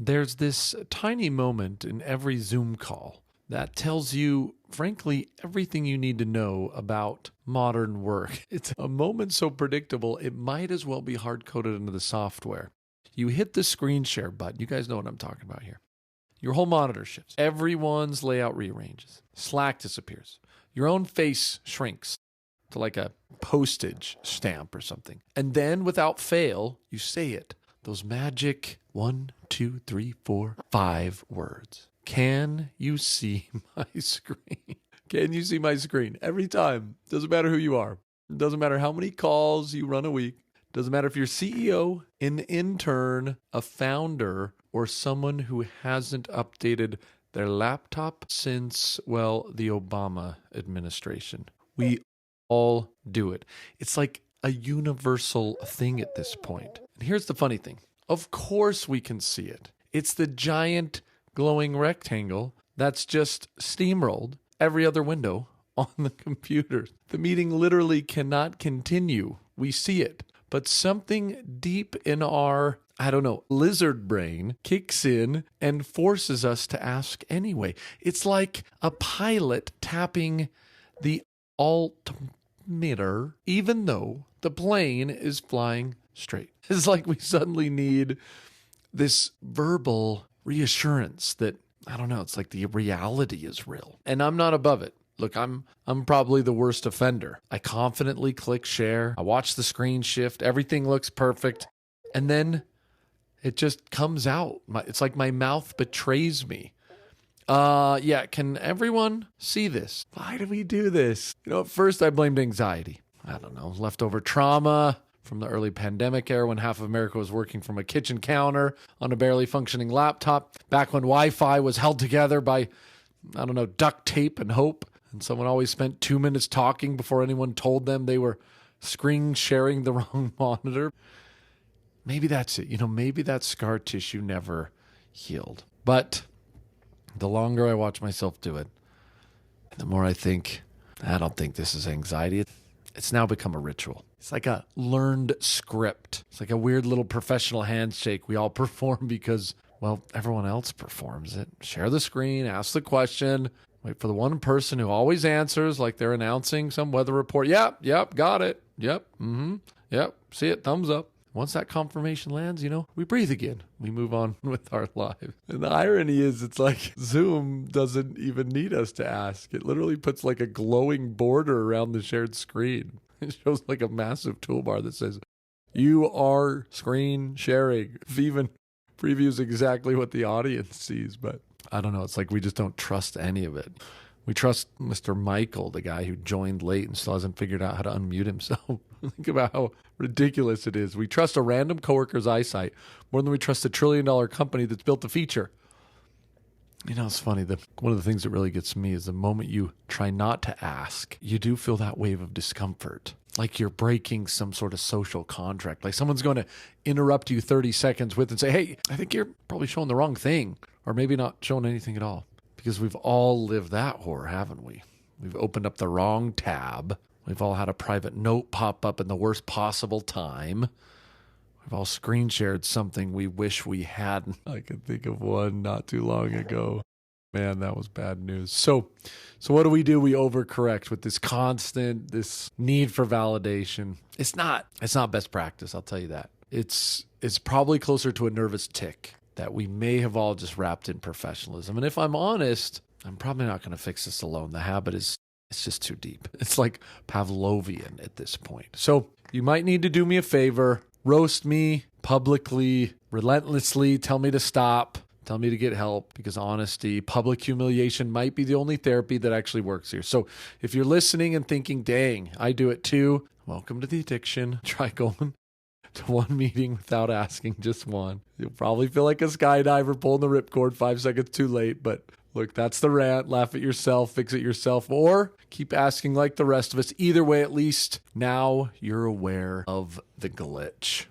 There's this tiny moment in every Zoom call that tells you, frankly, everything you need to know about modern work. It's a moment so predictable, it might as well be hard-coded into the software. You hit the screen share button. You guys know what I'm talking about here. Your whole monitor shifts. Everyone's layout rearranges. Slack disappears. Your own face shrinks to like a postage stamp or something. And then, without fail, you say it. Those magic 1, 2, 3, 4, 5 words. Can you see my screen? Can you see my screen? Every time. Doesn't matter who you are. It doesn't matter how many calls you run a week. Doesn't matter if you're CEO, an intern, a founder, or someone who hasn't updated their laptop since, well, the Obama administration. We all do it. It's like a universal thing at this point. And here's the funny thing. Of course we can see it. It's the giant glowing rectangle that's just steamrolled every other window on the computer. The meeting literally cannot continue. We see it. But something deep in our, lizard brain kicks in and forces us to ask anyway. It's like a pilot tapping the altimeter, even though the plane is flying straight. It's like we suddenly need this verbal reassurance that, it's like the reality is real. And I'm not above it. Look, I'm probably the worst offender. I confidently click share. I watch the screen shift. Everything looks perfect. And then it just comes out. It's like my mouth betrays me. Can everyone see this? Why do we do this? At first I blamed anxiety. Leftover trauma from the early pandemic era when half of America was working from a kitchen counter on a barely functioning laptop. Back when Wi-Fi was held together by, duct tape and hope. And someone always spent 2 minutes talking before anyone told them they were screen sharing the wrong monitor. Maybe that's it. Maybe that scar tissue never healed. But the longer I watch myself do it, the more I think, I don't think this is anxiety. It's now become a ritual. It's like a learned script. It's like a weird little professional handshake we all perform because, everyone else performs it. Share the screen, ask the question, wait for the one person who always answers like they're announcing some weather report. Yep, got it. Yep, yep, see it, thumbs up. Once that confirmation lands, we breathe again. We move on with our lives. And the irony is it's like Zoom doesn't even need us to ask. It literally puts like a glowing border around the shared screen. It shows like a massive toolbar that says, you are screen sharing. It even previews exactly what the audience sees, but it's like we just don't trust any of it. We trust Mr. Michael, the guy who joined late and still hasn't figured out how to unmute himself. Think about how ridiculous it is. We trust a random coworker's eyesight more than we trust a $1 trillion company that's built the feature. It's funny. One of the things that really gets me is the moment you try not to ask, you do feel that wave of discomfort. Like you're breaking some sort of social contract. Like someone's going to interrupt you 30 seconds with and say, hey, I think you're probably showing the wrong thing. Or maybe not showing anything at all. Because we've all lived that horror, haven't we? We've opened up the wrong tab. We've all had a private note pop up in the worst possible time. We've all screen shared something we wish we hadn't. I can think of one not too long ago. Man, that was bad news. So what do? We overcorrect with this need for validation. It's not best practice, I'll tell you that. It's probably closer to a nervous tick that we may have all just wrapped in professionalism. And if I'm honest, I'm probably not going to fix this alone. The habit it's just too deep. It's like Pavlovian at this point. So you might need to do me a favor, roast me publicly, relentlessly, tell me to stop, tell me to get help, because honesty, public humiliation might be the only therapy that actually works here. So if you're listening and thinking, dang, I do it too, welcome to the addiction. Try going to one meeting without asking, just one. You'll probably feel like a skydiver pulling the ripcord 5 seconds too late, but look, that's the rant. Laugh at yourself, fix it yourself, or keep asking like the rest of us. Either way, at least now you're aware of the glitch.